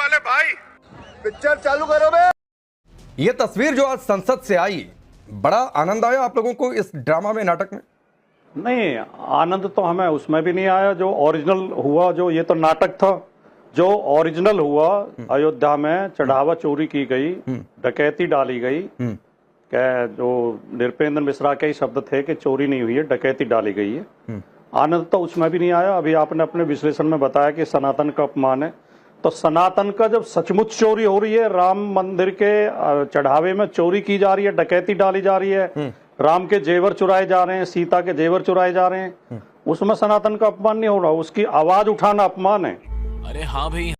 वाले भाई, पिक्चर चालू करो बे। ये तस्वीर जो आज संसद से आई, बड़ा आनंद आया आप लोगों को इस ड्रामा में, नाटक में? नहीं, आनंद तो हमें उसमें भी नहीं आया। जो ओरिजिनल हुआ, जो ये तो नाटक था, जो ओरिजिनल हुआ अयोध्या में चढ़ावा चोरी की गई, डकैती डाली गई, क्या जो नृपेंद्र मिश्रा के ही शब्द थे कि चोरी नहीं हुई है, डकैती डाली गई है। आनंद तो उसमें भी नहीं आया। अभी आपने अपने विश्लेषण में बताया कि सनातन का अपमान है, तो सनातन का जब सचमुच चोरी हो रही है, राम मंदिर के चढ़ावे में चोरी की जा रही है, डकैती डाली जा रही है, राम के जेवर चुराए जा रहे हैं, सीता के जेवर चुराए जा रहे हैं, उसमें सनातन का अपमान नहीं हो रहा, उसकी आवाज उठाना अपमान है। अरे हाँ भाई,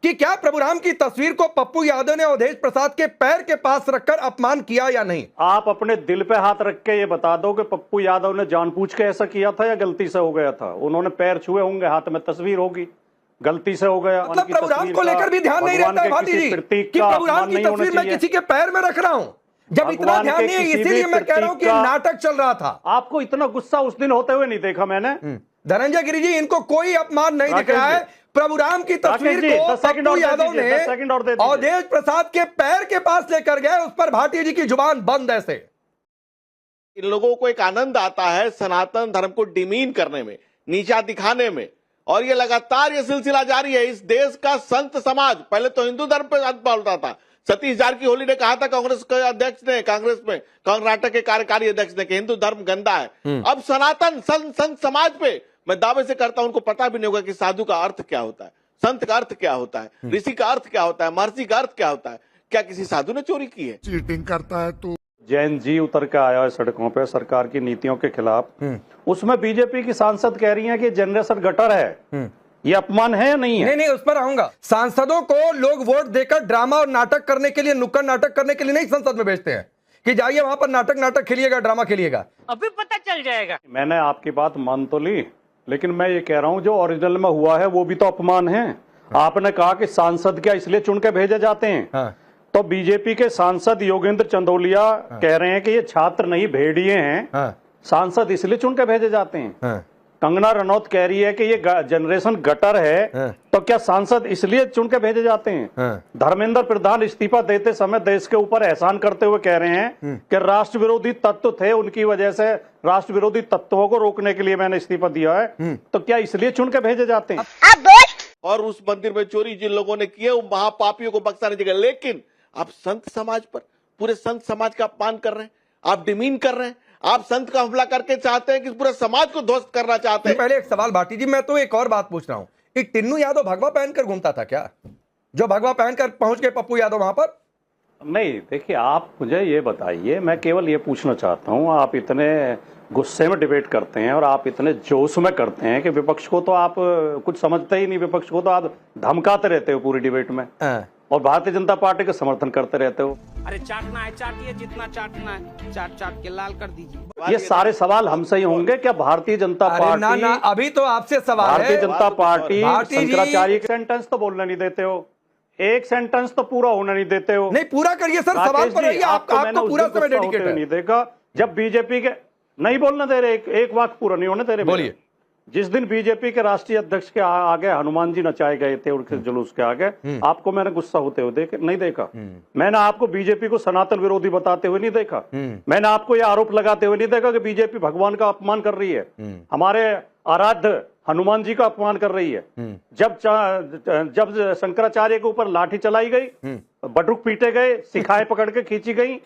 कि क्या प्रभु राम की तस्वीर को पप्पू यादव ने अवधेश प्रसाद के पैर के पास रखकर अपमान किया या नहीं? आप अपने दिल पे हाथ रख के ये बता दो कि पप्पू यादव ने जानबूझ के ऐसा किया था या गलती से हो गया था? उन्होंने पैर छुए होंगे, हाथ में तस्वीर होगी, गलती से हो गया। मतलब प्रभु राम को लेकर भी ध्यान नहीं रहता है भाटी जी कि प्रभु राम की तस्वीर मैं किसी के पैर में रख रहा हूं? जब इतना ध्यान नहीं है, इसीलिए मैं कह रहा हूं कि नाटक चल रहा था। आपको इतना गुस्सा उस दिन होते हुए नहीं देखा मैंने। धनंजय गिरि जी, इनको कोई अपमान नहीं दिख रहा है। प्रभु राम की तस्वीर को पप्पू यादव ने अवधेश प्रसाद के पैर के पास लेकर गए, उस पर भाटी जी की जुबान बंद ऐसे। इन लोगों को एक आनंद आता है सनातन धर्म को डिमीन करने में, नीचा दिखाने में, और ये लगातार ये सिलसिला जारी है। इस देश का संत समाज पहले तो हिंदू धर्म पे बोलता था। सतीश जारकीहोली ने कहा था कांग्रेस के अध्यक्ष ने, कांग्रेस में कर्नाटक के कार्यकारी अध्यक्ष ने, कि हिंदू धर्म गंदा है। अब सनातन संत समाज पे मैं दावे से करता हूं उनको पता भी नहीं होगा कि साधु का अर्थ क्या होता है, संत का अर्थ क्या होता है, ऋषि का अर्थ क्या होता है, महर्षि का अर्थ क्या होता है। क्या किसी साधु ने चोरी की है? चीटिंग करता है तो जैन जी उतर के आया है सड़कों पे सरकार की नीतियों के खिलाफ। उसमें बीजेपी की सांसद कह रही हैं कि जनरेशन गटर है। ये अपमान है या नहीं है? नहीं, उस पर आऊंगा। सांसदों को लोग वोट देकर ड्रामा और नाटक करने के लिए, नुक्कड़ नाटक करने के लिए नहीं संसद में भेजते हैं कि जाइए वहां पर नाटक खेलिएगा, ड्रामा खेलिएगा। अभी पता चल जाएगा। मैंने आपकी बात मान तो ली, लेकिन मैं ये कह रहा हूं जो ओरिजिनल में हुआ है वो भी तो अपमान है। आपने कहा कि सांसद क्या इसलिए चुन के भेजे जाते हैं, तो बीजेपी के सांसद योगेंद्र चंदोलिया कह रहे हैं कि ये छात्र नहीं भेड़िए हैं, सांसद इसलिए चुन के भेजे जाते हैं। कंगना रनौत कह रही है कि ये जनरेशन गटर है, तो क्या सांसद इसलिए चुन के भेजे जाते हैं? धर्मेंद्र प्रधान इस्तीफा देते समय देश के ऊपर एहसान करते हुए कह रहे हैं कि राष्ट्र विरोधी तत्व थे, उनकी वजह से राष्ट्र विरोधी तत्वों को रोकने के लिए मैंने इस्तीफा दिया है, तो क्या इसलिए चुन के भेजे जाते हैं? और उस मंदिर में चोरी जिन लोगों ने की है वो महापापियों को बख्शा नहीं देगा। लेकिन आप संत समाज पर, पूरे संत समाज का अपमान कर रहे हैं, आप डिमीन कर रहे हैं, आप संत का हमला करके चाहते हैं कि पूरे समाज को ध्वस्त करना चाहते हैं। पहले एक सवाल भाटी जी, मैं तो एक और बात पूछ रहा हूं, कि टिन्नू यादव भगवा पहनकर घूमता था क्या? जो भगवा पहनकर पहुंच गए पप्पू यादव वहां पर? नहीं, देखिए आप मुझे ये बताइए, मैं केवल ये पूछना चाहता हूं, आप इतने गुस्से में डिबेट करते हैं और आप इतने जोश में करते हैं कि विपक्ष को तो आप कुछ समझते ही नहीं, विपक्ष को तो आप धमकाते रहते हो पूरी डिबेट में, और भारतीय जनता पार्टी का समर्थन करते रहते हो। अरे चाटना है चाटिए, जितना चाटना है चाट के लाल कर दीजिए। ये सारे सवाल हमसे ही होंगे क्या? भारतीय जनता पार्टी ना, अभी तो आपसे सवाल है। भारतीय जनता पार्टी शंकराचार्य एक सेंटेंस तो बोलने नहीं देते हो, एक सेंटेंस तो पूरा होने नहीं देते हो। नहीं, पूरा करिए सर, सवाल पर रहिए। आपको पूरा समय डेडिकेट है। नहीं देखा जब बीजेपी के नहीं बोलने दे रहे, एक वाक्य पूरा नहीं होने दे रहे। बोलिए। जिस दिन बीजेपी के राष्ट्रीय अध्यक्ष के आगे हनुमान जी नचाए गए थे उनके जुलूस के आगे, आपको मैंने गुस्सा होते हुए नहीं देखा। मैंने आपको बीजेपी को सनातन विरोधी बताते हुए नहीं देखा। मैंने आपको यह आरोप लगाते हुए नहीं देखा कि बीजेपी भगवान का अपमान कर रही है, हमारे आराध्य हनुमान जी का अपमान कर रही है। जब शंकराचार्य के ऊपर लाठी चलाई गई, बटुक पीटे गए, शिखाएं पकड़ के खींची गई,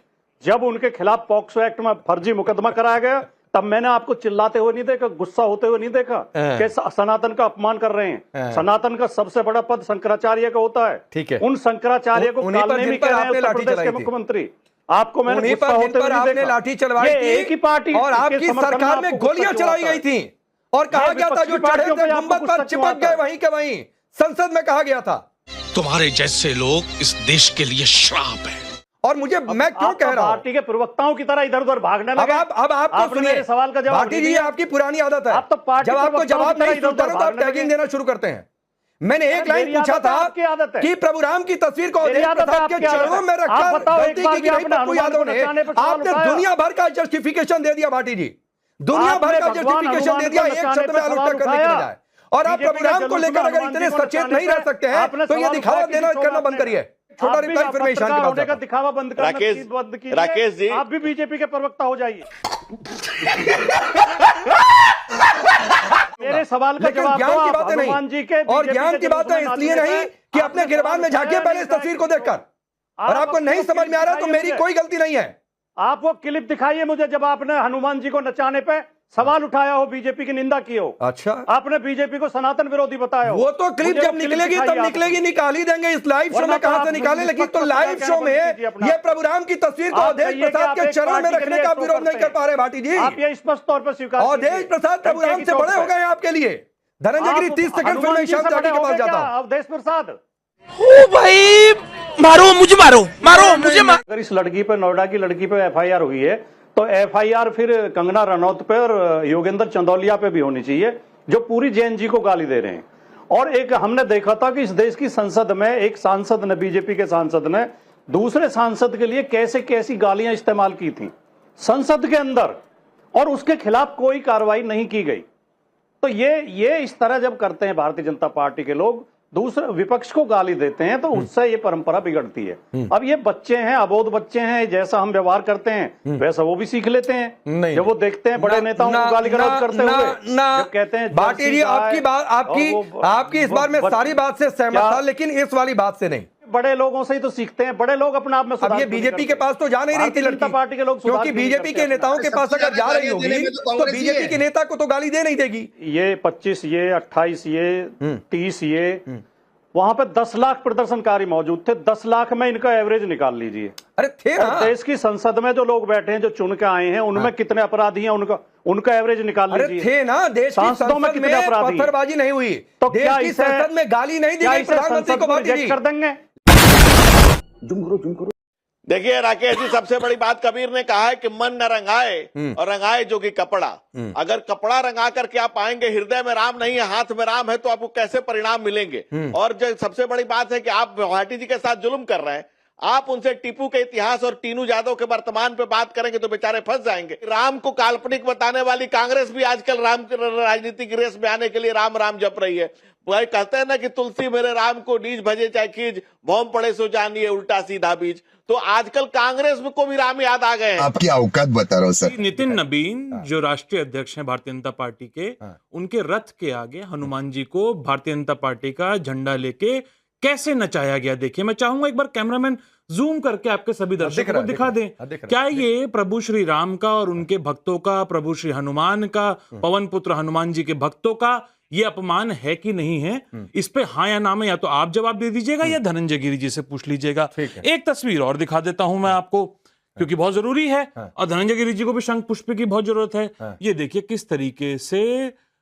जब उनके खिलाफ पॉक्सो एक्ट में फर्जी मुकदमा कराया गया, तब मैंने आपको चिल्लाते हुए नहीं देखा, गुस्सा होते हुए नहीं देखा कि सनातन का अपमान कर रहे हैं। सनातन का सबसे बड़ा पद शंकराचार्य का होता है। ठीक है। उन शंकराचार्य को कालने में कह रहे हैं उत्तर प्रदेश के मुख्यमंत्री। आपको मैंने गुस्सा होते हुए नहीं देखा। लाठी चलवाई थी, एक ही पार्टी और आपकी सरकार में गोलियां चलाई गई थी, और कहा गया था जो चढ़े थे गुंबद पर चिपक गए वहीं के वहीं, संसद में कहा गया था। तुम्हारे जैसे लोग इस देश के लिए श्राप है। और मुझे मैं क्यों कह रहा हूं, पार्टी के प्रवक्ताओं की तरह इधर उधर भागने लगे। अब आपको सुनिए, सवाल का जवाब भाटी जी, आपकी पुरानी आदत है, जब आपको जवाब नहीं सुनता तो आप टैगिंग देना शुरू करते हैं। मैंने एक लाइन पूछा था कि प्रभु राम की तस्वीर को अवधेश प्रसाद के चरणों में रखकर गलती की कि नहीं पप्पू यादव ने, आपने दुनिया भर का जस्टिफिकेशन दे दिया भाटी जी, दुनिया भर का जस्टिफिकेशन दे दिया एक शब्द में आलोचना करने के बजाय। और आप प्रभु राम को लेकर अगर इतने सचेत नहीं रह सकते हैं तो ये दिखावा देना करना बंद करिए। छोटा रिप्लाई फिर मैं ईशान की बात का दिखावा बंद करना। राकेश जी, आप भी बीजेपी के प्रवक्ता हो जाइए। मेरे सवाल का जवाब ज्ञान की बातें नहीं, और ज्ञान की बातें इसलिए नहीं कि अपने गिरबान में झांकिए पहले इस तस्वीर को देखकर, और आपको नहीं समझ में आ रहा तो मेरी कोई गलती नहीं है। आप वो क्लिप दिखाइए मुझे जब आपने हनुमान जी को नचाने पे सवाल उठाया हो, बीजेपी की निंदा की हो। अच्छा, आपने बीजेपी को सनातन विरोधी बताया हो। वो तो क्लिप जब निकलेगी तब निकलेगी, निकाल ही देंगे। इस लाइव शो में कहां से निकाले? लेकिन तो लाइव शो में ये प्रभु राम की तस्वीर को अवधेश प्रसाद के चरण में रखने का विरोध नहीं कर पा रहे भाटी जी। आप ये स्पष्ट तौर पर स्वीकार कीजिए। अवधेश प्रसाद प्रभु राम से बड़े हो गए हैं आपके लिए। धनंजय गिरी 30 सेकंड फिर मैं ईशान त्यागी के पास जाता हूं। अवधेश प्रसाद, ओ भाई मारो मुझे, मारो मुझे। अगर इस लड़की पे, नोएडा की लड़की पे एफआईआर हुई है तो एफआईआर फिर कंगना रनौत पे और योगेंद्र चंदौलिया पे भी होनी चाहिए, जो पूरी जेएनजी को गाली दे रहे हैं। और एक हमने देखा था कि इस देश की संसद में एक सांसद ने, बीजेपी के सांसद ने दूसरे सांसद के लिए कैसे कैसी गालियां इस्तेमाल की थी संसद के अंदर, और उसके खिलाफ कोई कार्रवाई नहीं की गई। तो ये इस तरह जब करते हैं भारतीय जनता पार्टी के लोग, दूसरे विपक्ष को गाली देते हैं, तो उससे ये परंपरा बिगड़ती है। अब ये बच्चे हैं, अबोध बच्चे हैं, जैसा हम व्यवहार करते हैं वैसा वो भी सीख लेते हैं। जब वो देखते हैं बड़े नेताओं को गाली गलौज करते हुए, जब कहते हैं भाटी जी आपकी बात, आपकी इस बार में सारी बात से सहमत था, लेकिन इस वाली बात से नहीं। बड़े लोगों से ही तो सीखते हैं, बड़े लोग अपने आप में। अब ये बीजेपी के पास तो जा नहीं रही थी लड़की, पार्टी के लोग, क्योंकि बीजेपी के नेताओं के पास अगर जा रही होगी तो बीजेपी के नेता को तो गाली दे नहीं देगी। ये 25 ये 28 ये 30 ये वहां पे 10 लाख प्रदर्शनकारी मौजूद थे। 10 लाख में इनका एवरेज निकाल लीजिए। अरे थे ना, देश की संसद में जो लोग बैठे हैं, जो चुन के आए हैं, उनमें कितने अपराधी हैं, उनका एवरेज निकाल लीजिए। थे ना, देश की संसद में कितने अपराधी, पत्थरबाजी नहीं हुई तो देश की संसद में गाली नहीं दी गई प्रधानमंत्री को, बात कर देंगे। देखिए राकेश जी, सबसे बड़ी बात कबीर ने कहा है कि मन न रंगाए और रंगाए जो कि कपड़ा। अगर कपड़ा रंगा करके आप आएंगे, हृदय में राम नहीं है, हाथ में राम है, तो आपको कैसे परिणाम मिलेंगे? और जो सबसे बड़ी बात है कि आप भाटी जी के साथ जुल्म कर रहे हैं। आप उनसे टीपू के इतिहास और टीनू यादव के वर्तमान पे बात करेंगे तो बेचारे फंस जाएंगे। राम को काल्पनिक बताने वाली कांग्रेस भी आजकल राम राजनीतिक रेस में आने के लिए राम राम जप रही है। वही कहते हैं ना कि तुलसी मेरे राम को नीच भजे चाहे खींच, भौम पड़े सो जानिए उल्टा सीधा बीज। तो आजकल कांग्रेस में को भी राम याद आ गए हैं। आपकी औकात बता रहा हूँ सर। नितिन नबीन जो राष्ट्रीय अध्यक्ष हैं भारतीय जनता पार्टी के, उनके रथ के आगे हनुमान जी को भारतीय जनता पार्टी का झंडा लेके कैसे नचाया गया। देखिए, मैं चाहूंगा एक बार कैमरामैन जूम करके आपके सभी दर्शकों को दिखा दें। क्या ये प्रभु श्री राम का और उनके भक्तों का, प्रभु श्री हनुमान का, पवन पुत्र हनुमान जी के भक्तों का ये अपमान है कि नहीं है? इस पे हाँ या ना में या तो आप जवाब दे दीजिएगा या धनंजय गिरी जी से पूछ लीजिएगा। एक तस्वीर और दिखा देता हूं मैं आपको, क्योंकि बहुत जरूरी है और धनंजय गिरी जी को भी शंख पुष्प की बहुत जरूरत है। ये देखिए किस तरीके से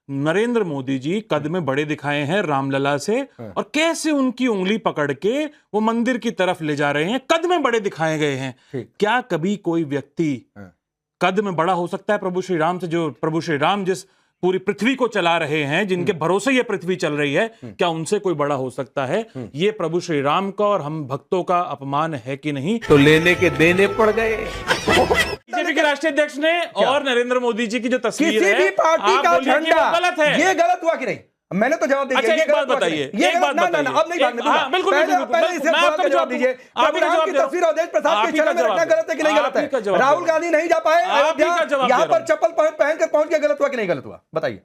नरेंद्र मोदी जी कद में बड़े दिखाए हैं रामलला से, और कैसे उनकी उंगली पकड़ के वो मंदिर की तरफ ले जा रहे हैं, कद में बड़े दिखाए गए हैं। क्या कभी कोई व्यक्ति कद में बड़ा हो सकता है प्रभु श्री राम से? जो प्रभु श्री राम जिस पूरी पृथ्वी को चला रहे हैं, जिनके भरोसे ये पृथ्वी चल रही है, क्या उनसे कोई बड़ा हो सकता है? ये प्रभु श्री राम का और हम भक्तों का अपमान है कि नहीं? तो लेने के देने पड़ गए। बीजेपी के राष्ट्रीय अध्यक्ष ने और नरेंद्र मोदी जी की जो तस्वीर किसी है, भी पार्टी आप का बोलिए कि झंडा वो गलत है। ये गलत हुआ कि नहीं? मैंने तो जवाब दिया। अच्छा, ये एक बात बताइए, एक बात बताइए। अब नहीं भागने दूंगा। बिल्कुल पहले इसे सवाल का जवाब दीजिए। प्रभु राम की तस्वीर अवधेश प्रसाद के चरण में रखना गलत है कि नहीं गलत है? राहुल गांधी नहीं जा पाए अयोध्या, यहाँ पर चप्पल पहन कर पहुंच गया, गलत हुआ कि नहीं गलत हुआ? बताइए।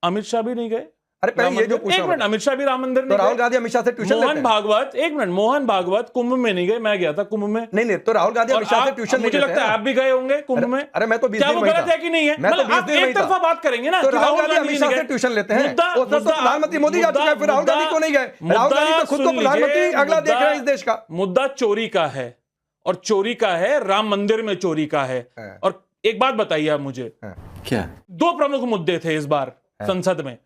अमित शाह भी नहीं गए। अरे पहले ये जो पूछा, एक मिनट, अमित शाह भी राम मंदिर तो राहुल गांधी अमित शाह से ट्यूशन लेते हैं। मोहन भागवत, एक मिनट, मोहन भागवत कुंभ में नहीं गए, मैं गया था कुंभ में। नहीं तो राहुल गांधी अमित शाह से ट्यूशन मुझे लगता है आप भी गए होंगे कुंभ में। अरे मैं तो 20 दिन में गलत है कि नहीं है? मैं तो 20 आप दिन में एक तरफा बात करेंगे ना, तो राहुल गांधी अमित शाह से ट्यूशन लेते हैं। प्रधानमंत्री मोदी जा चुके हैं, फिर राहुल गांधी को नहीं गए। राहुल गांधी तो खुद को प्रधानमंत्री अगला देख रहे हैं इस देश का। मुद्दा चोरी का है, और चोरी का है, राम मंदिर में चोरी का है। और एक बात बताइए आप मुझे, क्या दो प्रमुख मुद्दे थे इस बार संसद में।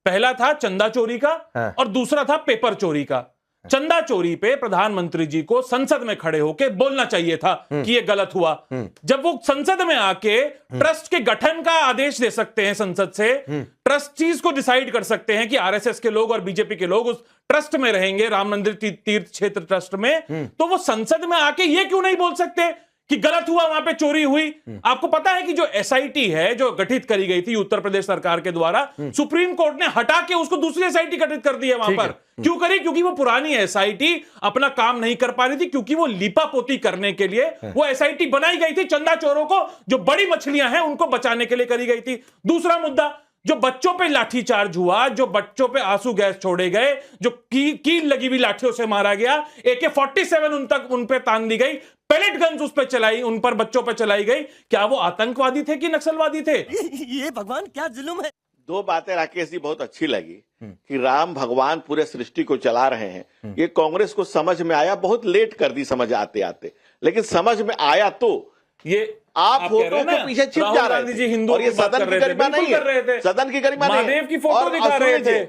पहला था चंदा चोरी का और दूसरा था पेपर चोरी का। चंदा चोरी पे प्रधानमंत्री जी को संसद में खड़े होकर बोलना चाहिए था कि ये गलत हुआ। जब वो संसद में आके ट्रस्ट के गठन का आदेश दे सकते हैं संसद से, ट्रस्टीज को डिसाइड कर सकते हैं कि आरएसएस के लोग और बीजेपी के लोग उस ट्रस्ट में रहेंगे, राम मंदिर तीर्थ क्षेत्र ट्रस्ट में, तो वो संसद में आके ये क्यों नहीं बोल सकते कि गलत हुआ, वहां पे चोरी हुई। आपको पता है कि जो एसआईटी है जो गठित करी गई थी उत्तर प्रदेश सरकार के द्वारा, सुप्रीम कोर्ट ने हटा के उसको दूसरी एसआईटी गठित कर दी है वहां पर। क्यों करी? क्योंकि वो पुरानी एसआईटी अपना काम नहीं कर पा रही थी, क्योंकि वो लीपापोती करने के लिए वो एसआईटी बनाई गई थी। चंदा चोरों को, जो बड़ी मछलियां हैं उनको बचाने के लिए करी गई थी। दूसरा मुद्दा, जो बच्चों पे लाठीचार्ज हुआ, जो बच्चों पे आंसू गैस छोड़े गए, जो कील लगी हुई लाठियों से मारा गया, AK-47 उन पे तान दी गई, पैलेट गन्स उस पे चलाई, उन पर बच्चों पे चलाई गई। क्या वो आतंकवादी थे कि नक्सलवादी थे? ये भगवान क्या जुल्म है। दो बातें राकेश जी बहुत अच्छी लगी कि राम भगवान पूरे सृष्टि को चला रहे हैं। ये कांग्रेस को समझ में आया, बहुत लेट कर दी समझ आते आते, लेकिन समझ में आया। तो ये आप फोटो के पीछे छिप जा रहे थे और ये सदन की गरिमा नहीं है, सदन की गरिमा नहीं है। महादेव की फोटो दिखा रहे थे,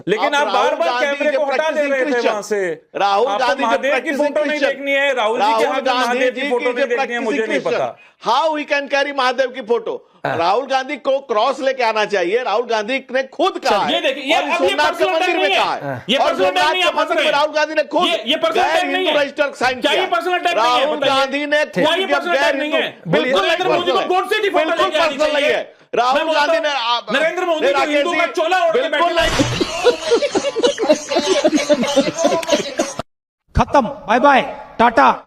लेकिन आप बार बार कैमरे को हटा दे रहे थे वहां से। राहुल गांधी महादेव की फोटो नहीं देखनी है, राहुल जी के हाथ में महादेव की फोटो नहीं देखनी है, मुझे नहीं पता। How we can carry Mahadev की फोटो? राहुल गांधी को क्रॉस लेके आना चाहिए। राहुल गांधी ने खुद कहा है, ये देखिए, और सोमनाथ के मंदिर में कहा है, ये और पर्सनल सोमनाथ नहीं के मंदिर में राहुल गांधी ने खुद ये पर्सनल टैग नहीं है, रजिस्टर साइन क्या किया। ये पर्सनल टैग नहीं है? राहुल गांधी ने खुद क्या ये पर्सनल टैग नहीं है? बिल्कुल नरेंद्र मोदी को गोडसे की फोटो लेके आनी पर्सनल नहीं चाहिए। है। राहुल गांधी ने नरेंद्र मोदी को हिंदू का चोला ओढ़ के बिल्कुल बैठे। खत्म, बाय बाय, टाटा।